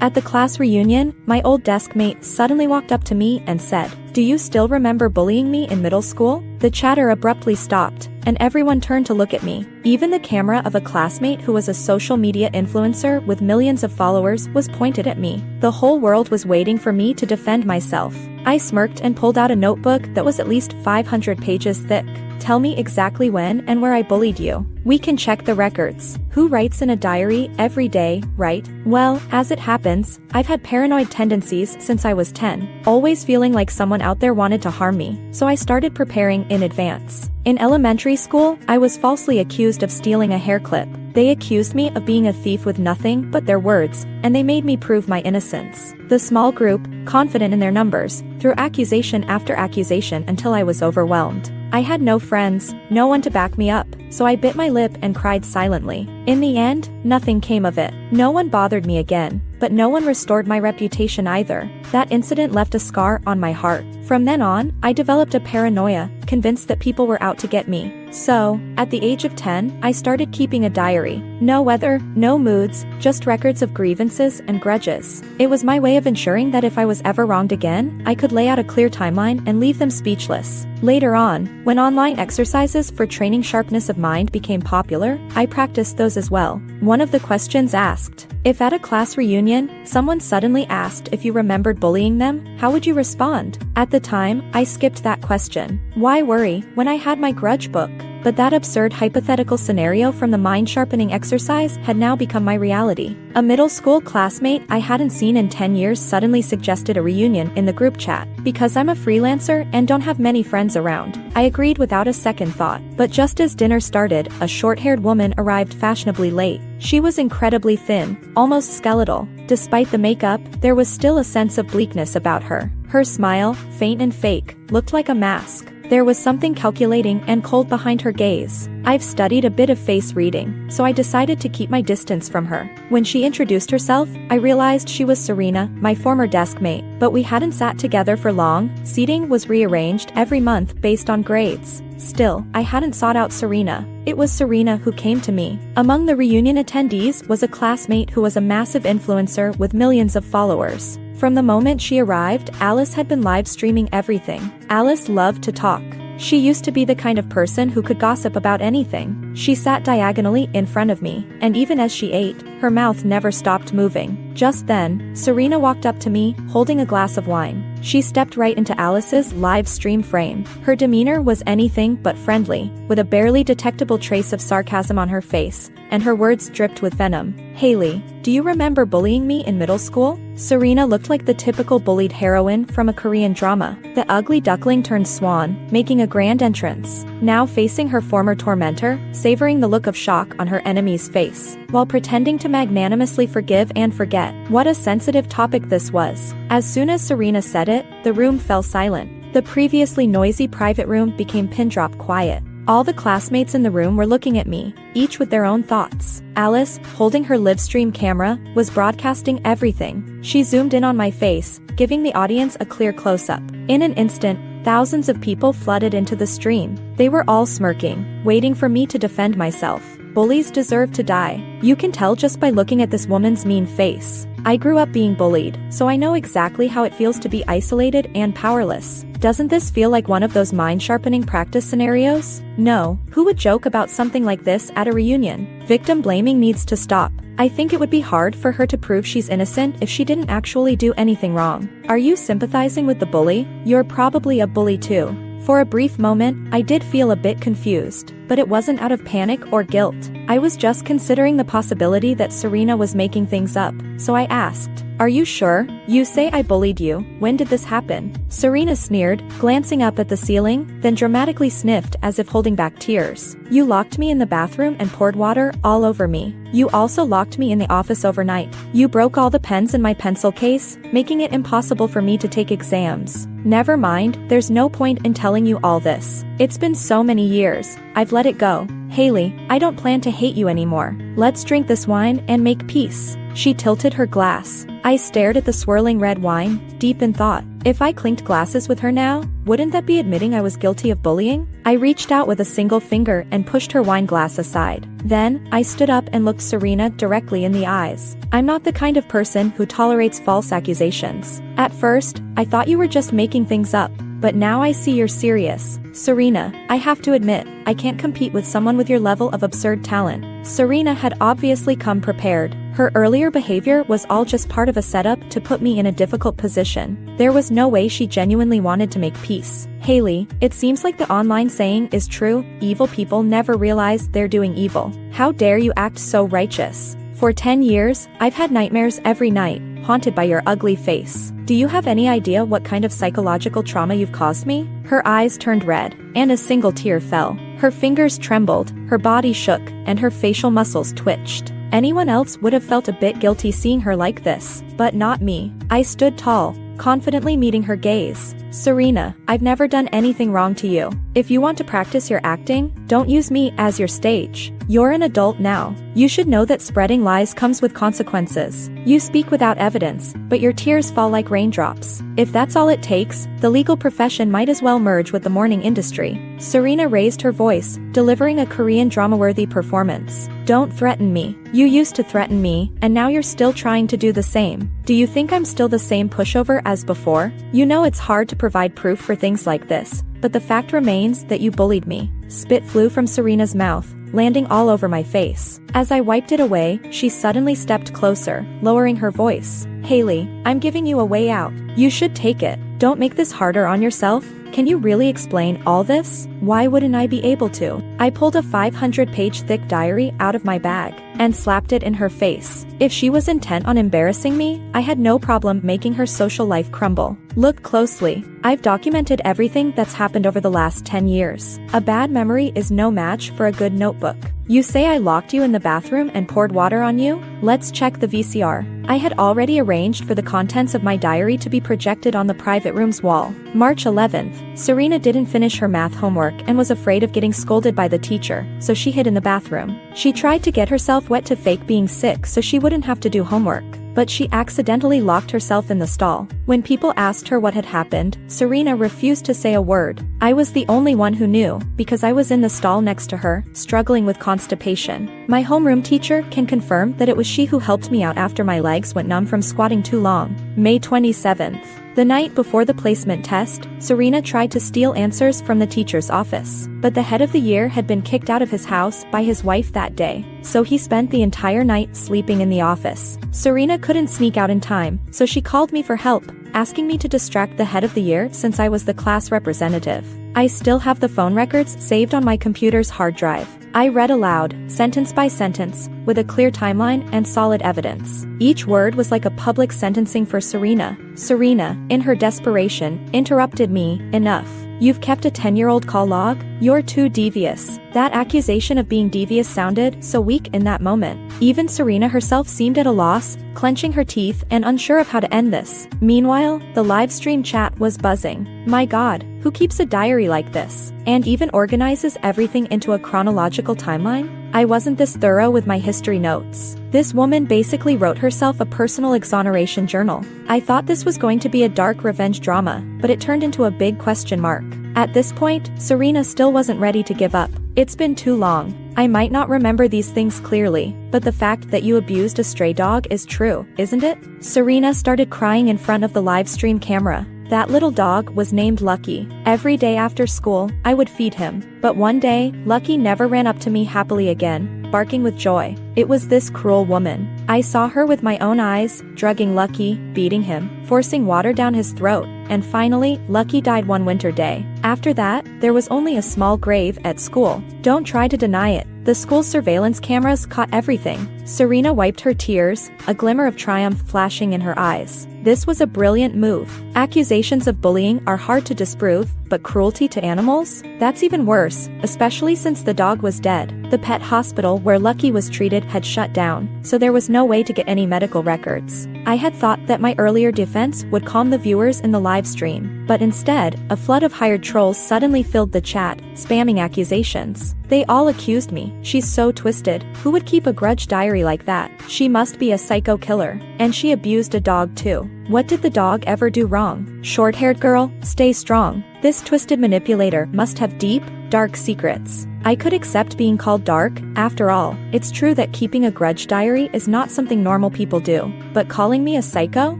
At the class reunion, my old desk mate suddenly walked up to me and said, "Do you still remember bullying me in middle school?" The chatter abruptly stopped, and everyone turned to look at me. Even the camera of a classmate who was a social media influencer with millions of followers was pointed at me. The whole world was waiting for me to defend myself. I smirked and pulled out a notebook that was at least 500 pages thick. "Tell me exactly when and where I bullied you. We can check the records." Who writes in a diary every day, right? Well, as it happens, I've had paranoid tendencies since I was 10, always feeling like someone out there wanted to harm me, so I started preparing in advance. In elementary school, I was falsely accused of stealing a hair clip. They accused me of being a thief with nothing but their words, and they made me prove my innocence. The small group, confident in their numbers, threw accusation after accusation until I was overwhelmed. I had no friends, no one to back me up, so I bit my lip and cried silently. In the end, nothing came of it. No one bothered me again, but no one restored my reputation either. That incident left a scar on my heart. From then on, I developed a paranoia, convinced that people were out to get me. So, at the age of 10, I started keeping a diary. No weather, no moods, just records of grievances and grudges. It was my way of ensuring that if I was ever wronged again, I could lay out a clear timeline and leave them speechless. Later on, when online exercises for training sharpness of mind became popular, I practiced those as well. One of the questions asked, if at a class reunion, someone suddenly asked if you remembered bullying them, how would you respond? At the time, I skipped that question. Why worry when I had my Grudge book? But that absurd hypothetical scenario from the mind-sharpening exercise had now become my reality. A middle school classmate I hadn't seen in 10 years suddenly suggested a reunion in the group chat. Because I'm a freelancer and don't have many friends around, I agreed without a second thought. But just as dinner started, a short-haired woman arrived fashionably late. She was incredibly thin, almost skeletal. Despite the makeup, there was still a sense of bleakness about her. Her smile, faint and fake, looked like a mask. There was something calculating and cold behind her gaze. I've studied a bit of face reading, so I decided to keep my distance from her. When she introduced herself, I realized she was Serena, my former desk mate. But we hadn't sat together for long. Seating was rearranged every month based on grades. Still, I hadn't sought out Serena. It was Serena who came to me. Among the reunion attendees was a classmate who was a massive influencer with millions of followers. From the moment she arrived, Alice had been live streaming everything. Alice loved to talk. She used to be the kind of person who could gossip about anything. She sat diagonally in front of me, and even as she ate, her mouth never stopped moving. Just then, Serena walked up to me, holding a glass of wine. She stepped right into Alice's live stream frame. Her demeanor was anything but friendly, with a barely detectable trace of sarcasm on her face, and her words dripped with venom. "Haley, do you remember bullying me in middle school?" Serena looked like the typical bullied heroine from a Korean drama. The ugly duckling turned swan, making a grand entrance. Now facing her former tormentor, savoring the look of shock on her enemy's face, while pretending to magnanimously forgive and forget. What a sensitive topic this was. As soon as Serena said it, the room fell silent. The previously noisy private room became pin-drop quiet. All the classmates in the room were looking at me, each with their own thoughts. Alice, holding her live stream camera, was broadcasting everything. She zoomed in on my face, giving the audience a clear close-up. In an instant, thousands of people flooded into the stream. They were all smirking, waiting for me to defend myself. Bullies deserve to die. You can tell just by looking at this woman's mean face. I grew up being bullied, so I know exactly how it feels to be isolated and powerless. Doesn't this feel like one of those mind-sharpening practice scenarios? No. Who would joke about something like this at a reunion? Victim blaming needs to stop. I think it would be hard for her to prove she's innocent if she didn't actually do anything wrong. Are you sympathizing with the bully? You're probably a bully too. For a brief moment, I did feel a bit confused, but it wasn't out of panic or guilt. I was just considering the possibility that Serena was making things up, so I asked, "Are you sure? You say I bullied you. When did this happen?" Serena sneered, glancing up at the ceiling, then dramatically sniffed as if holding back tears. "You locked me in the bathroom and poured water all over me. You also locked me in the office overnight. You broke all the pens in my pencil case, making it impossible for me to take exams. Never mind, there's no point in telling you all this. It's been so many years. I've let it go. Haley, I don't plan to hate you anymore. Let's drink this wine and make peace." She tilted her glass. I stared at the swirling red wine, deep in thought. If I clinked glasses with her now, wouldn't that be admitting I was guilty of bullying? I reached out with a single finger and pushed her wine glass aside. Then, I stood up and looked Serena directly in the eyes. I'm not the kind of person who tolerates false accusations. At first, I thought you were just making things up, but now I see you're serious. Serena, I have to admit, I can't compete with someone with your level of absurd talent. Serena had obviously come prepared. Her earlier behavior was all just part of a setup to put me in a difficult position. There was no way she genuinely wanted to make peace. Haley, it seems like the online saying is true, evil people never realize they're doing evil. How dare you act so righteous? For 10 years, I've had nightmares every night, haunted by your ugly face. Do you have any idea what kind of psychological trauma you've caused me? Her eyes turned red, and a single tear fell. Her fingers trembled, her body shook, and her facial muscles twitched. Anyone else would have felt a bit guilty seeing her like this, but not me. I stood tall, confidently meeting her gaze. Serena, I've never done anything wrong to you. If you want to practice your acting, don't use me as your stage. You're an adult now. You should know that spreading lies comes with consequences. You speak without evidence, but your tears fall like raindrops. If that's all it takes, the legal profession might as well merge with the mourning industry. Serena raised her voice, delivering a Korean drama-worthy performance. Don't threaten me. You used to threaten me, and now you're still trying to do the same. Do you think I'm still the same pushover as before? You know it's hard to provide proof for things like this, but the fact remains that you bullied me. Spit flew from Serena's mouth, landing all over my face. As I wiped it away, she suddenly stepped closer, lowering her voice. Haley, I'm giving you a way out. You should take it. Don't make this harder on yourself. Can you really explain all this? Why wouldn't I be able to? I pulled a 500-page thick diary out of my bag and slapped it in her face. If she was intent on embarrassing me, I had no problem making her social life crumble. Look closely. I've documented everything that's happened over the last 10 years. A bad memory is no match for a good notebook. You say I locked you in the bathroom and poured water on you? Let's check the VCR. I had already arranged for the contents of my diary to be projected on the private room's wall. March 11th, Serena didn't finish her math homework and was afraid of getting scolded by the teacher, so she hid in the bathroom. She tried to get herself wet to fake being sick so she wouldn't have to do homework, but she accidentally locked herself in the stall. When people asked her what had happened, Serena refused to say a word. I was the only one who knew, because I was in the stall next to her, struggling with constipation. My homeroom teacher can confirm that it was she who helped me out after my legs went numb from squatting too long. May 27th. The night before the placement test, Serena tried to steal answers from the teacher's office. But the head of the year had been kicked out of his house by his wife that day, so he spent the entire night sleeping in the office. Serena couldn't sneak out in time, so she called me for help, asking me to distract the head of the year since I was the class representative. I still have the phone records saved on my computer's hard drive. I read aloud, sentence by sentence, with a clear timeline and solid evidence. Each word was like a public sentencing for Serena. Serena, in her desperation, interrupted me. Enough. You've kept a 10-year-old call log? You're too devious. That accusation of being devious sounded so weak in that moment. Even Serena herself seemed at a loss, clenching her teeth and unsure of how to end this. Meanwhile, the live stream chat was buzzing. My God, who keeps a diary like this? And even organizes everything into a chronological timeline? I wasn't this thorough with my history notes. This woman basically wrote herself a personal exoneration journal. I thought this was going to be a dark revenge drama, but it turned into a big question mark. At this point, Serena still wasn't ready to give up. It's been too long. I might not remember these things clearly, but the fact that you abused a stray dog is true, isn't it? Serena started crying in front of the live stream camera. That little dog was named Lucky. Every day after school, I would feed him. But one day, Lucky never ran up to me happily again, barking with joy. It was this cruel woman. I saw her with my own eyes, drugging Lucky, beating him, forcing water down his throat, and finally, Lucky died one winter day. After that, there was only a small grave at school. Don't try to deny it. The school's surveillance cameras caught everything. Serena wiped her tears, a glimmer of triumph flashing in her eyes. This was a brilliant move. Accusations of bullying are hard to disprove, but cruelty to animals? That's even worse, especially since the dog was dead. The pet hospital where Lucky was treated had shut down, so there was no way to get any medical records. I had thought that my earlier defense would calm the viewers in the live stream, but instead, a flood of hired trolls suddenly filled the chat, spamming accusations. They all accused me. She's so twisted. Who would keep a grudge diary like that? She must be a psycho killer. And she abused a dog too. What did the dog ever do wrong? Short-haired girl, stay strong. This twisted manipulator must have deep, dark secrets. I could accept being called dark. After all, it's true that keeping a grudge diary is not something normal people do. But calling me a psycho?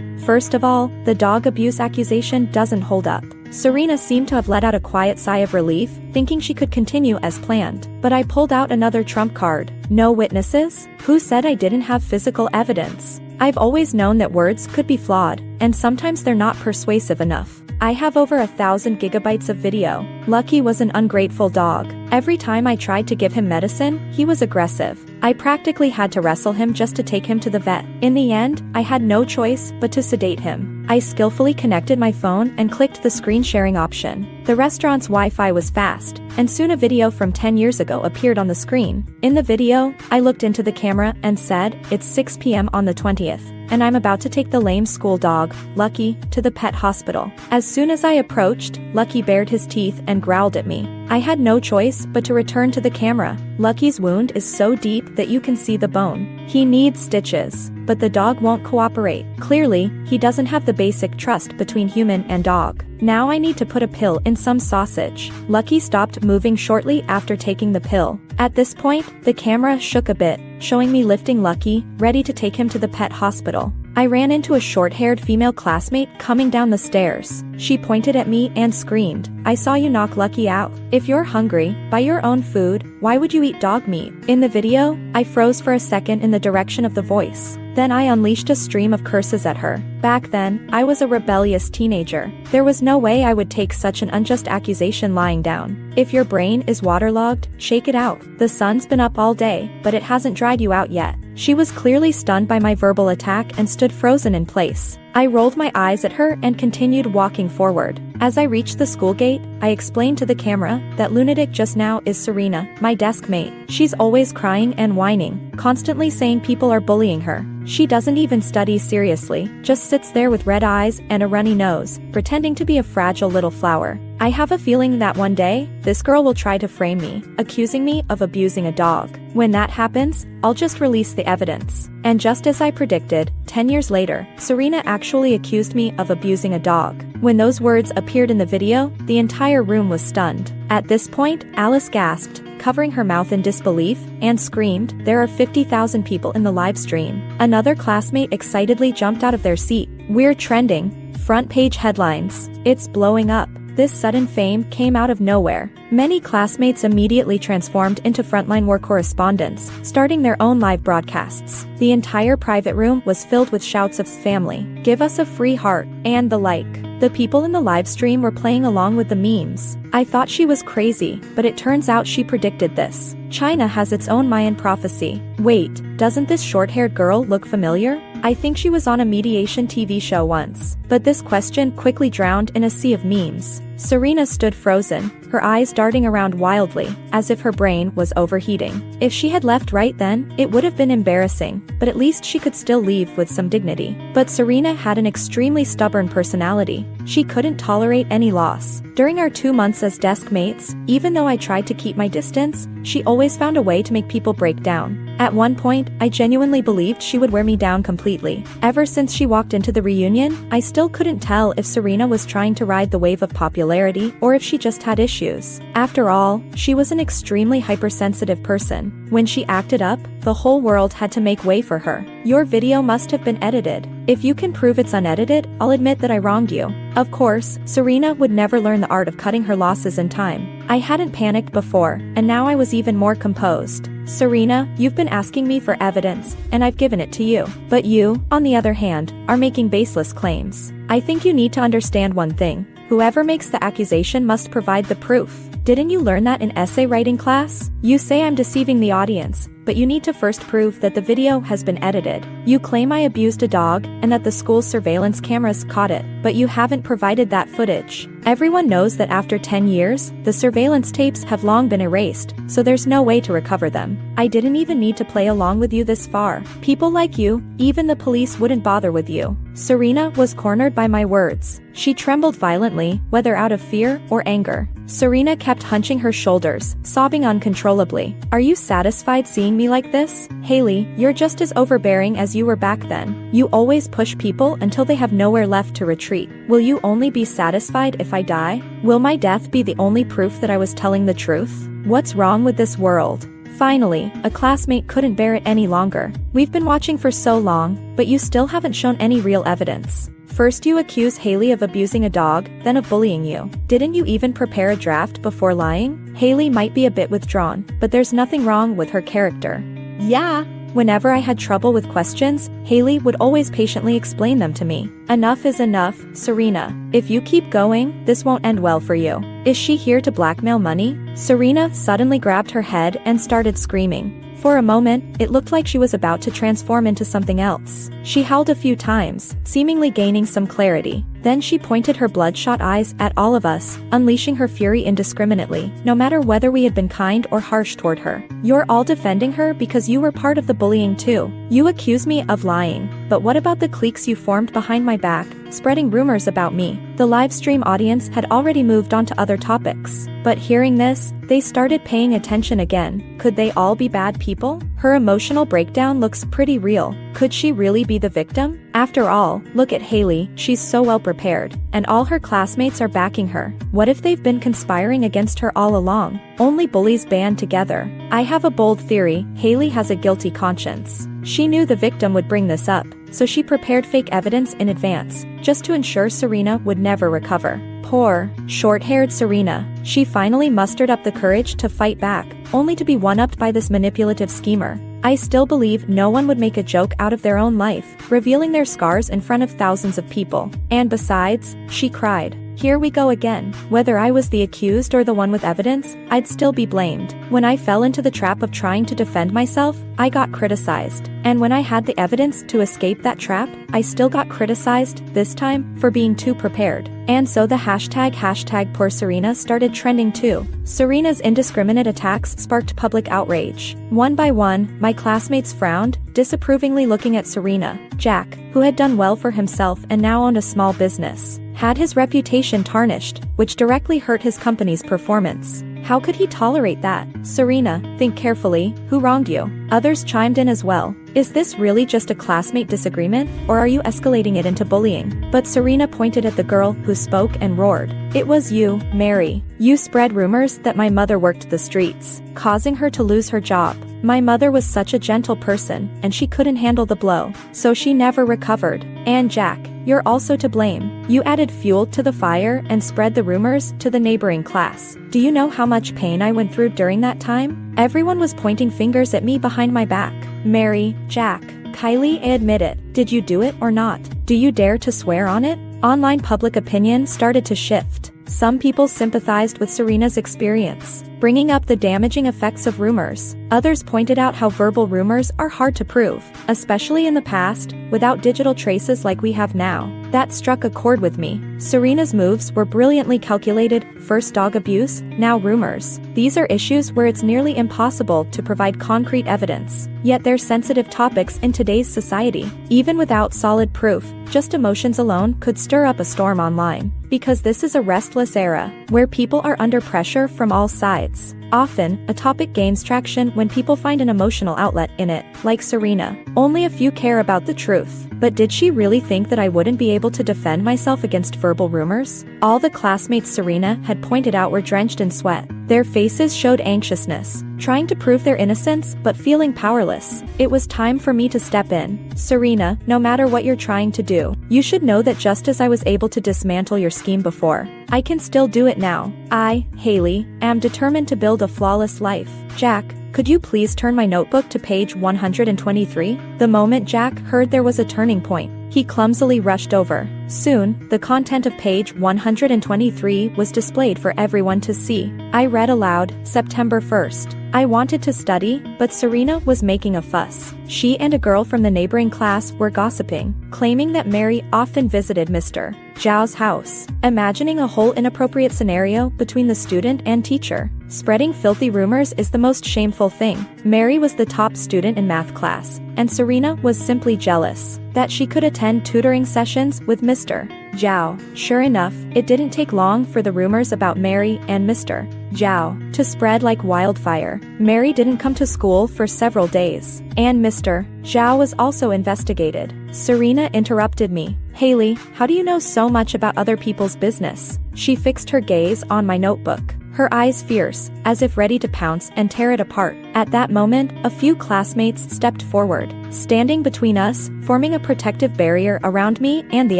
First of all, the dog abuse accusation doesn't hold up. Serena seemed to have let out a quiet sigh of relief, thinking she could continue as planned. But I pulled out another trump card. No witnesses? Who said I didn't have physical evidence? I've always known that words could be flawed, and sometimes they're not persuasive enough. I have over 1,000 gigabytes of video. Lucky was an ungrateful dog. Every time I tried to give him medicine, he was aggressive. I practically had to wrestle him just to take him to the vet. In the end, I had no choice but to sedate him. I skillfully connected my phone and clicked the screen sharing option. The restaurant's Wi-Fi was fast, and soon a video from 10 years ago appeared on the screen. In the video, I looked into the camera and said, "It's 6 p.m. on the 20th, and I'm about to take the lame school dog, Lucky, to the pet hospital." As soon as I approached, Lucky bared his teeth and growled at me. I had no choice but to return to the camera. Lucky's wound is so deep that you can see the bone. He needs stitches, but the dog won't cooperate. Clearly, he doesn't have the basic trust between human and dog. Now I need to put a pill in some sausage. Lucky stopped moving shortly after taking the pill. At this point, the camera shook a bit, showing me lifting Lucky, ready to take him to the pet hospital. I ran into a short-haired female classmate coming down the stairs. She pointed at me and screamed, "I saw you knock Lucky out. If you're hungry, buy your own food. Why would you eat dog meat?" In the video, I froze for a second in the direction of the voice. Then I unleashed a stream of curses at her. Back then, I was a rebellious teenager. There was no way I would take such an unjust accusation lying down. If your brain is waterlogged, shake it out. The sun's been up all day, but it hasn't dried you out yet. She was clearly stunned by my verbal attack and stood frozen in place. I rolled my eyes at her and continued walking forward. As I reached the school gate, I explained to the camera that lunatic just now is Serena, my desk mate. She's always crying and whining, constantly saying people are bullying her. She doesn't even study seriously, just sits there with red eyes and a runny nose, pretending to be a fragile little flower. I have a feeling that one day, this girl will try to frame me, accusing me of abusing a dog. When that happens, I'll just release the evidence. And just as I predicted, 10 years later, Serena actually accused me of abusing a dog. When those words appeared in the video, the entire room was stunned. At this point, Alice gasped, covering her mouth in disbelief, and screamed, "There are 50,000 people in the live stream." Another classmate excitedly jumped out of their seat. "We're trending. Front page headlines. It's blowing up." This sudden fame came out of nowhere. Many classmates immediately transformed into frontline war correspondents, starting their own live broadcasts. The entire private room was filled with shouts of "Family, give us a free heart," and the like. The people in the live stream were playing along with the memes. I thought she was crazy, but it turns out she predicted this. China has its own Mayan prophecy. Wait, doesn't this short-haired girl look familiar? I think she was on a mediation TV show once. But this question quickly drowned in a sea of memes. Serena stood frozen, her eyes darting around wildly, as if her brain was overheating. If she had left right then, it would have been embarrassing, but at least she could still leave with some dignity. But Serena had an extremely stubborn personality. She couldn't tolerate any loss. During our 2 months as desk mates, even though I tried to keep my distance, she always found a way to make people break down. At one point, I genuinely believed she would wear me down completely. Ever since she walked into the reunion, I still couldn't tell if Serena was trying to ride the wave of popularity or if she just had issues. After all, she was an extremely hypersensitive person. When she acted up, the whole world had to make way for her. Your video must have been edited. If you can prove it's unedited, I'll admit that I wronged you. Of course, Serena would never learn the art of cutting her losses in time. I hadn't panicked before, and now I was even more composed. Serena, you've been asking me for evidence, and I've given it to you. But you, on the other hand, are making baseless claims. I think you need to understand one thing. Whoever makes the accusation must provide the proof. Didn't you learn that in essay writing class? You say I'm deceiving the audience, but you need to first prove that the video has been edited. You claim I abused a dog and that the school's surveillance cameras caught it, but you haven't provided that footage. Everyone knows that after 10 years, the surveillance tapes have long been erased, so there's no way to recover them. I didn't even need to play along with you this far. People like you, even the police wouldn't bother with you. Serena was cornered by my words. She trembled violently, whether out of fear or anger. Serena kept hunching her shoulders, sobbing uncontrollably. Are you satisfied seeing me like this? Haley, you're just as overbearing as you were back then. You always push people until they have nowhere left to retreat. Will you only be satisfied if I die? Will my death be the only proof that I was telling the truth? What's wrong with this world? Finally, a classmate couldn't bear it any longer. We've been watching for so long, but you still haven't shown any real evidence. First you accuse Haley of abusing a dog, then of bullying you. Didn't you even prepare a draft before lying? Haley might be a bit withdrawn, but there's nothing wrong with her character. Yeah. Whenever I had trouble with questions, Haley would always patiently explain them to me. Enough is enough, Serena. If you keep going, this won't end well for you. Is she here to blackmail money? Serena suddenly grabbed her head and started screaming. For a moment, it looked like she was about to transform into something else. She howled a few times, seemingly gaining some clarity. Then she pointed her bloodshot eyes at all of us, unleashing her fury indiscriminately, no matter whether we had been kind or harsh toward her. You're all defending her because you were part of the bullying too. You accuse me of lying, but what about the cliques you formed behind my back, spreading rumors about me? The livestream audience had already moved on to other topics. But hearing this, they started paying attention again. Could they all be bad people? Her emotional breakdown looks pretty real. Could she really be the victim? After all, look at Haley, she's so well prepared, and all her classmates are backing her. What if they've been conspiring against her all along? Only bullies band together. I have a bold theory, Haley has a guilty conscience. She knew the victim would bring this up, so she prepared fake evidence in advance, just to ensure Serena would never recover. Poor, short-haired Serena. She finally mustered up the courage to fight back, only to be one-upped by this manipulative schemer. I still believe no one would make a joke out of their own life, revealing their scars in front of thousands of people. And besides, she cried. Here we go again. Whether I was the accused or the one with evidence, I'd still be blamed. When I fell into the trap of trying to defend myself, I got criticized. And when I had the evidence to escape that trap, I still got criticized, this time, for being too prepared. And so the hashtag poor Serena started trending too. Serena's indiscriminate attacks sparked public outrage. One by one, my classmates frowned, disapprovingly looking at Serena. Jack, who had done well for himself and now owned a small business, had his reputation tarnished, which directly hurt his company's performance. How could he tolerate that? Serena, think carefully, who wronged you? Others chimed in as well. Is this really just a classmate disagreement, or are you escalating it into bullying? But Serena pointed at the girl who spoke and roared. It was you, Mary. You spread rumors that my mother worked the streets, causing her to lose her job. My mother was such a gentle person, and she couldn't handle the blow, so she never recovered. And Jack, you're also to blame. You added fuel to the fire and spread the rumors to the neighboring class. Do you know how much pain I went through during that time? Everyone was pointing fingers at me behind my back. Mary, Jack, Kylie, admit it. Did you do it or not? Do you dare to swear on it? Online public opinion started to shift. Some people sympathized with Serena's experience, bringing up the damaging effects of rumors. Others pointed out how verbal rumors are hard to prove, especially in the past, without digital traces like we have now. That struck a chord with me. Serena's moves were brilliantly calculated, first dog abuse, now rumors. These are issues where it's nearly impossible to provide concrete evidence. Yet they're sensitive topics in today's society. Even without solid proof, just emotions alone could stir up a storm online. Because this is a restless era, where people are under pressure from all sides. Often, a topic gains traction when people find an emotional outlet in it, like Serena. Only a few care about the truth. But did she really think that I wouldn't be able to defend myself against verbal rumors? All the classmates Serena had pointed out were drenched in sweat. Their faces showed anxiousness, trying to prove their innocence but feeling powerless. It was time for me to step in. Serena, no matter what you're trying to do, you should know that just as I was able to dismantle your scheme before, I can still do it now. I, Haley, am determined to build a flawless life. Jack, could you please turn my notebook to page 123? The moment Jack heard there was a turning point, he clumsily rushed over. Soon, the content of page 123 was displayed for everyone to see. I read aloud, September 1st. I wanted to study, but Serena was making a fuss. She and a girl from the neighboring class were gossiping, claiming that Mary often visited Mr. Zhao's house. Imagining a whole inappropriate scenario between the student and teacher. Spreading filthy rumors is the most shameful thing. Mary was the top student in math class, and Serena was simply jealous that she could attend tutoring sessions with Mr. Zhao. Sure enough, it didn't take long for the rumors about Mary and Mr. Zhao to spread like wildfire. Mary didn't come to school for several days, and Mr. Zhao was also investigated. Serena interrupted me. Haley, how do you know so much about other people's business? She fixed her gaze on my notebook, her eyes fierce, as if ready to pounce and tear it apart. At that moment, a few classmates stepped forward, standing between us, forming a protective barrier around me and the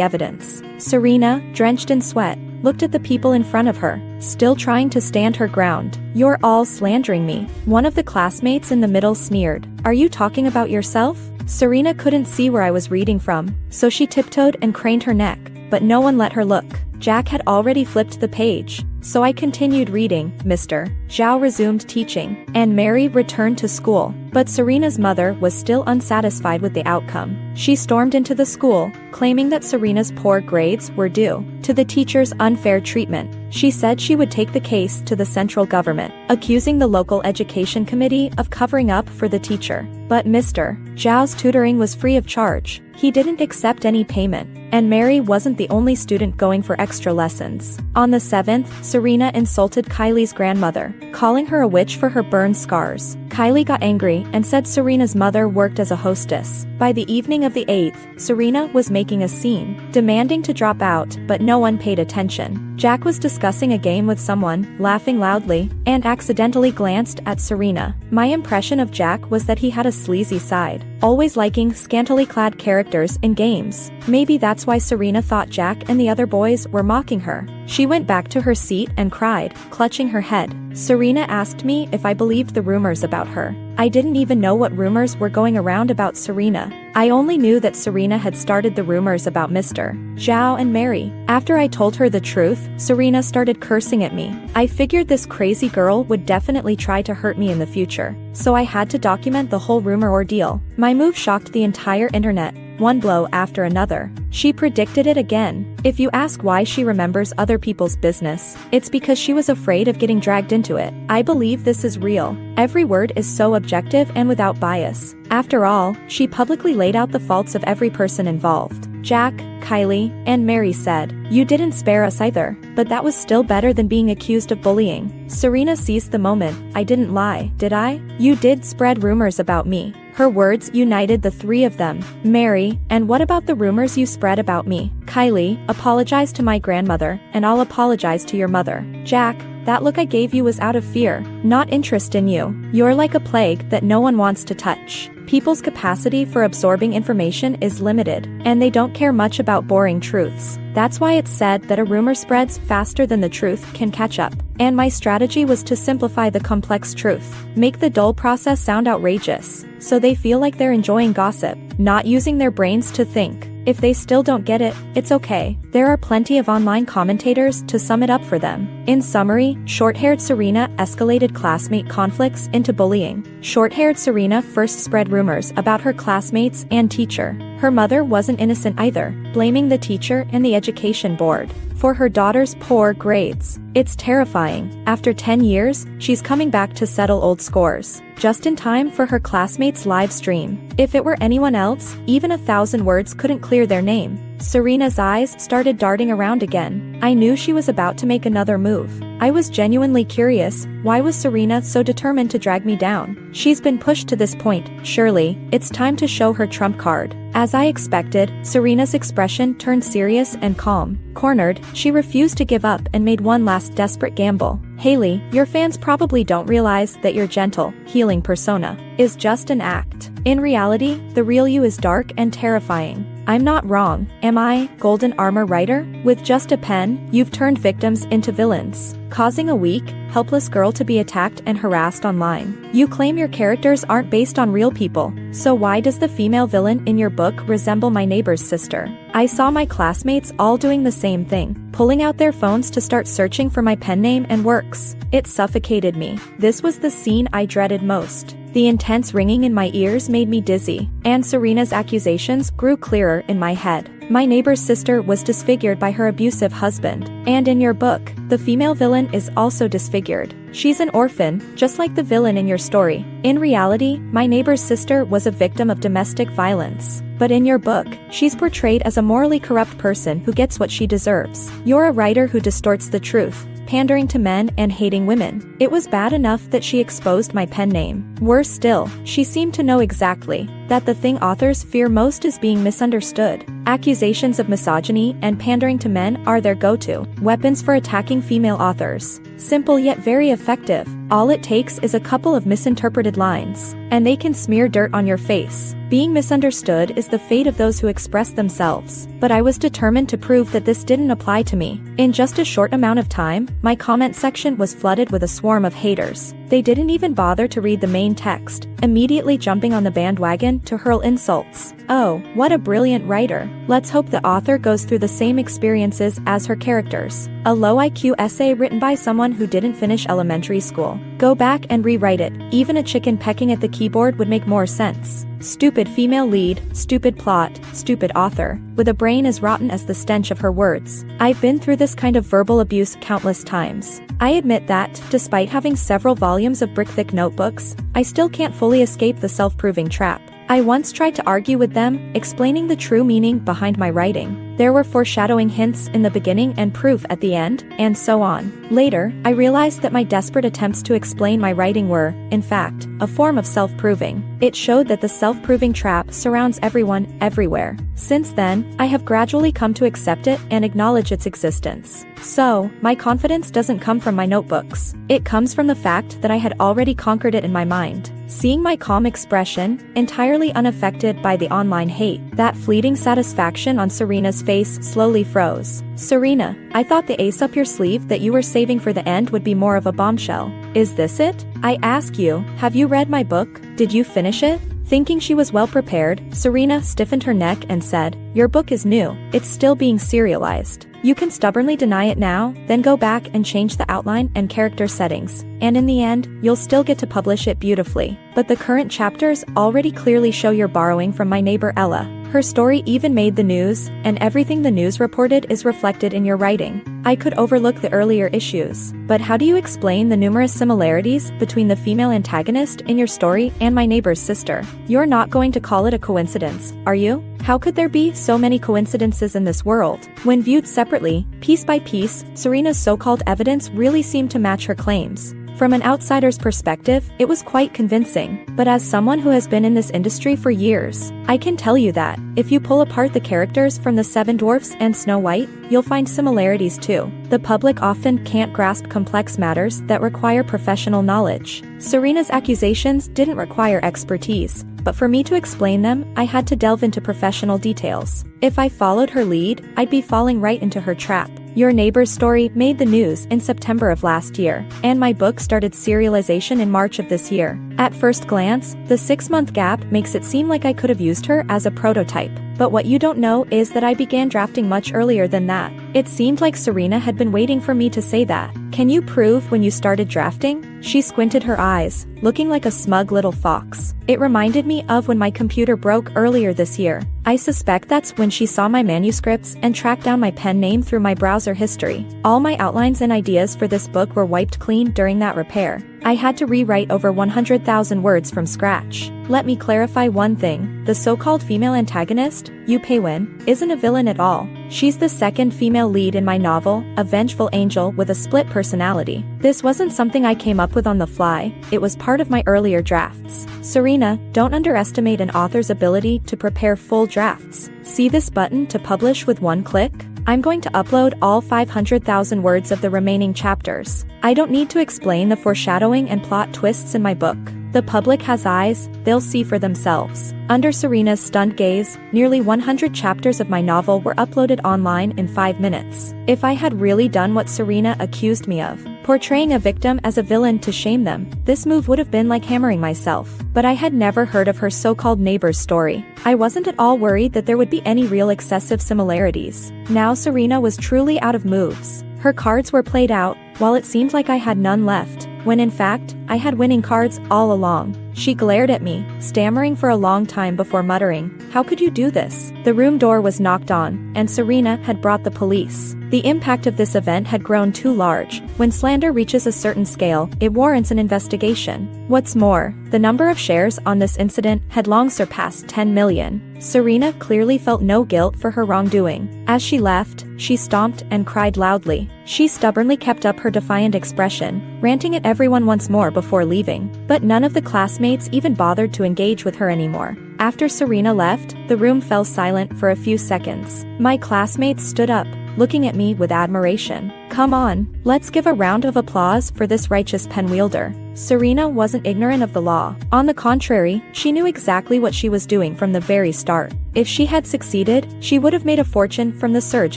evidence. Serena, drenched in sweat, looked at the people in front of her, still trying to stand her ground. You're all slandering me. One of the classmates in the middle sneered. Are you talking about yourself? Serena couldn't see where I was reading from, so she tiptoed and craned her neck, but no one let her look. Jack had already flipped the page, so I continued reading. Mr. Zhao resumed teaching, and Mary returned to school. But Serena's mother was still unsatisfied with the outcome. She stormed into the school, claiming that Serena's poor grades were due to the teacher's unfair treatment. She said she would take the case to the central government, accusing the local education committee of covering up for the teacher. But Mr. Zhao's tutoring was free of charge. He didn't accept any payment, and Mary wasn't the only student going for extra lessons. On the 7th, Serena insulted Kylie's grandmother, calling her a witch for her burn scars. Kylie got angry and said Serena's mother worked as a hostess. By the evening of the 8th, Serena was making a scene, demanding to drop out, but no one paid attention. Jack was discussing a game with someone, laughing loudly, and accidentally glanced at Serena. My impression of Jack was that he had a sleazy side, always liking scantily clad characters in games. Maybe that's why Serena thought Jack and the other boys were mocking her. She went back to her seat and cried, clutching her head. Serena asked me if I believed the rumors about her. I didn't even know what rumors were going around about Serena. I only knew that Serena had started the rumors about Mr. Zhao and Mary. After I told her the truth, Serena started cursing at me. I figured this crazy girl would definitely try to hurt me in the future, so I had to document the whole rumor ordeal. My move shocked the entire internet, one blow after another. She predicted it again. If you ask why she remembers other people's business, it's because she was afraid of getting dragged into it. I believe this is real. Every word is so objective and without bias. After all, she publicly laid out the faults of every person involved. Jack, Kylie, and Mary said, "You didn't spare us either." But that was still better than being accused of bullying. Serena seized the moment. I didn't lie, did I? You did spread rumors about me. Her words united the three of them. Mary, and what about the rumors you spread about me? Kylie, apologize to my grandmother, and I'll apologize to your mother. Jack, that look I gave you was out of fear, not interest in you. You're like a plague that no one wants to touch. People's capacity for absorbing information is limited, and they don't care much about boring truths. That's why it's said that a rumor spreads faster than the truth can catch up. And my strategy was to simplify the complex truth, make the dull process sound outrageous, so they feel like they're enjoying gossip, not using their brains to think. If they still don't get it, it's okay. There are plenty of online commentators to sum it up for them. In summary, short-haired Serena escalated classmate conflicts into bullying. Short-haired Serena first spread rumors about her classmates and teacher. Her mother wasn't innocent either, blaming the teacher and the education board for her daughter's poor grades. It's terrifying. After 10 years, she's coming back to settle old scores, just in time for her classmates' live stream. If it were anyone else, even 1,000 words couldn't clear their name. Serena's eyes started darting around again. I knew she was about to make another move. I was genuinely curious, why was Serena so determined to drag me down? She's been pushed to this point, surely, it's time to show her trump card. As I expected, Serena's expression turned serious and calm. Cornered, she refused to give up and made one last desperate gamble. Haley, your fans probably don't realize that your gentle, healing persona is just an act. In reality, the real you is dark and terrifying. I'm not wrong, am I, Golden Armor Writer? With just a pen, you've turned victims into villains, causing a weak, helpless girl to be attacked and harassed online. You claim your characters aren't based on real people, so why does the female villain in your book resemble my neighbor's sister? I saw my classmates all doing the same thing, pulling out their phones to start searching for my pen name and works. It suffocated me. This was the scene I dreaded most. The intense ringing in my ears made me dizzy, and Serena's accusations grew clearer in my head. My neighbor's sister was disfigured by her abusive husband, and in your book, the female villain is also disfigured. She's an orphan, just like the villain in your story. In reality, my neighbor's sister was a victim of domestic violence. But in your book, she's portrayed as a morally corrupt person who gets what she deserves. You're a writer who distorts the truth, pandering to men and hating women. It was bad enough that she exposed my pen name. Worse still, she seemed to know exactly that the thing authors fear most is being misunderstood. Accusations of misogyny and pandering to men are their go-to weapons for attacking female authors. Simple yet very effective. All it takes is a couple of misinterpreted lines, and they can smear dirt on your face. Being misunderstood is the fate of those who express themselves. But I was determined to prove that this didn't apply to me. In just a short amount of time, my comment section was flooded with a swarm of haters. They didn't even bother to read the main text, immediately jumping on the bandwagon to hurl insults. Oh, what a brilliant writer. Let's hope the author goes through the same experiences as her characters. A low IQ essay written by someone who didn't finish elementary school. Go back and rewrite it. Even a chicken pecking at the keyboard would make more sense. Stupid female lead, stupid plot, stupid author, with a brain as rotten as the stench of her words. I've been through this kind of verbal abuse countless times. I admit that, despite having several volumes of brick-thick notebooks, I still can't fully escape the self-proving trap. I once tried to argue with them, explaining the true meaning behind my writing. There were foreshadowing hints in the beginning and proof at the end, and so on. Later, I realized that my desperate attempts to explain my writing were, in fact, a form of self-proving. It showed that the self-proving trap surrounds everyone, everywhere. Since then, I have gradually come to accept it and acknowledge its existence. So, my confidence doesn't come from my notebooks. It comes from the fact that I had already conquered it in my mind. Seeing my calm expression, entirely unaffected by the online hate, that fleeting satisfaction on Serena's face slowly froze. Serena, I thought the ace up your sleeve that you were saving for the end would be more of a bombshell. Is this it? I ask you, have you read my book? Did you finish it? Thinking she was well prepared, Serena stiffened her neck and said, "Your book is new. It's still being serialized. You can stubbornly deny it now, then go back and change the outline and character settings, and in the end, you'll still get to publish it beautifully. But the current chapters already clearly show you're borrowing from my neighbor Ella. Her story even made the news, and everything the news reported is reflected in your writing. I could overlook the earlier issues, but how do you explain the numerous similarities between the female antagonist in your story and my neighbor's sister? You're not going to call it a coincidence, are you? How could there be so many coincidences in this world? When viewed separately, piece by piece, Serena's so-called evidence really seemed to match her claims. From an outsider's perspective, it was quite convincing, but as someone who has been in this industry for years, I can tell you that, if you pull apart the characters from the Seven Dwarfs and Snow White, you'll find similarities too. The public often can't grasp complex matters that require professional knowledge. Serena's accusations didn't require expertise, but for me to explain them, I had to delve into professional details. If I followed her lead, I'd be falling right into her trap. Your neighbor's story made the news in September of last year, and my book started serialization in March of this year. At first glance, the 6-month gap makes it seem like I could have used her as a prototype. But what you don't know is that I began drafting much earlier than that. It seemed like Serena had been waiting for me to say that. Can you prove when you started drafting? She squinted her eyes, looking like a smug little fox. It reminded me of when my computer broke earlier this year. I suspect that's when she saw my manuscripts and tracked down my pen name through my browser history. All my outlines and ideas for this book were wiped clean during that repair. I had to rewrite over 100,000 words from scratch. Let me clarify one thing. The so-called female antagonist, Yu Pei-wen, isn't a villain at all. She's the second female lead in my novel, a vengeful angel with a split personality. This wasn't something I came up with on the fly, it was part of my earlier drafts. Serena, don't underestimate an author's ability to prepare full drafts. See this button to publish with one click? I'm going to upload all 500,000 words of the remaining chapters. I don't need to explain the foreshadowing and plot twists in my book. The public has eyes, they'll see for themselves. Under Serena's stunned gaze, nearly 100 chapters of my novel were uploaded online in 5 minutes. If I had really done what Serena accused me of, portraying a victim as a villain to shame them, this move would have been like hammering myself. But I had never heard of her so-called neighbor's story. I wasn't at all worried that there would be any real excessive similarities. Now Serena was truly out of moves. Her cards were played out, while it seemed like I had none left, when in fact, I had winning cards all along. She glared at me, stammering for a long time before muttering, "How could you do this?" The room door was knocked on, and Serena had brought the police. The impact of this event had grown too large. When slander reaches a certain scale, it warrants an investigation. What's more, the number of shares on this incident had long surpassed 10 million. Serena clearly felt no guilt for her wrongdoing. As she left, she stomped and cried loudly. She stubbornly kept up her defiant expression, ranting at everyone once more before leaving. But none of the classmates even bothered to engage with her anymore. After Serena left, the room fell silent for a few seconds. My classmates stood up, looking at me with admiration. "Come on, let's give a round of applause for this righteous pen wielder." Serena wasn't ignorant of the law. On the contrary, she knew exactly what she was doing from the very start. If she had succeeded, she would have made a fortune from the surge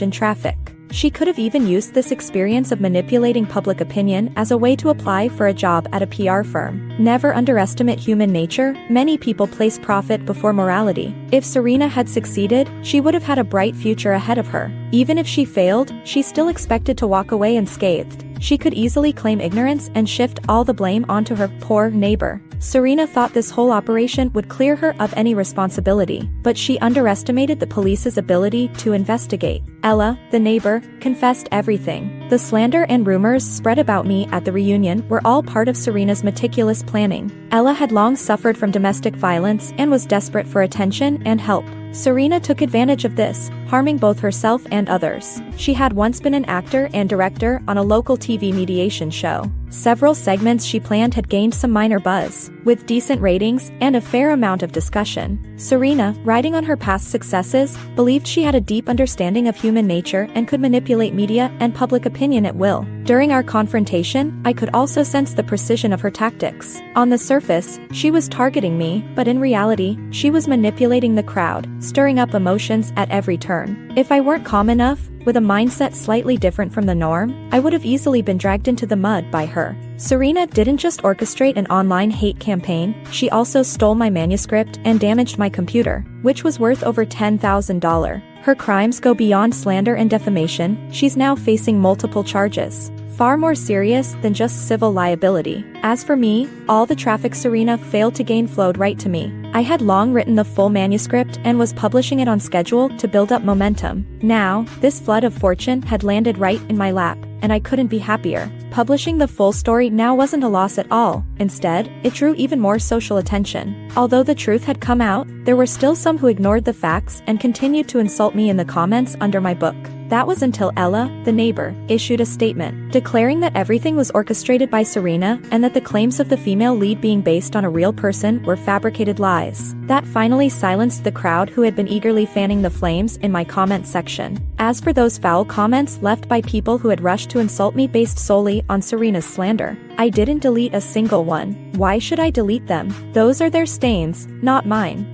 in traffic. She could have even used this experience of manipulating public opinion as a way to apply for a job at a PR firm. Never underestimate human nature. Many people place profit before morality. If Serena had succeeded, she would have had a bright future ahead of her. Even if she failed, she still expected to walk away unscathed. She could easily claim ignorance and shift all the blame onto her poor neighbor. Serena thought this whole operation would clear her of any responsibility, but she underestimated the police's ability to investigate. Ella, the neighbor, confessed everything. The slander and rumors spread about me at the reunion were all part of Serena's meticulous planning. Ella had long suffered from domestic violence and was desperate for attention and help. Serena took advantage of this, harming both herself and others. She had once been an actor and director on a local TV mediation show. Several segments she planned had gained some minor buzz, with decent ratings and a fair amount of discussion. Serena, riding on her past successes, believed she had a deep understanding of human nature and could manipulate media and public opinion at will. During our confrontation, I could also sense the precision of her tactics. On the surface, she was targeting me, but in reality, she was manipulating the crowd, stirring up emotions at every turn. If I weren't calm enough, with a mindset slightly different from the norm, I would have easily been dragged into the mud by her. Serena didn't just orchestrate an online hate campaign, she also stole my manuscript and damaged my computer, which was worth over $10,000. Her crimes go beyond slander and defamation. She's now facing multiple charges, far more serious than just civil liability. As for me, all the traffic Serena failed to gain flowed right to me. I had long written the full manuscript and was publishing it on schedule to build up momentum. Now, this flood of fortune had landed right in my lap, and I couldn't be happier. Publishing the full story now wasn't a loss at all. Instead, it drew even more social attention. Although the truth had come out, there were still some who ignored the facts and continued to insult me in the comments under my book. That was until Ella, the neighbor, issued a statement, declaring that everything was orchestrated by Serena and that the claims of the female lead being based on a real person were fabricated lies. That finally silenced the crowd who had been eagerly fanning the flames in my comment section. As for those foul comments left by people who had rushed to insult me based solely on Serena's slander, I didn't delete a single one. Why should I delete them? Those are their stains, not mine.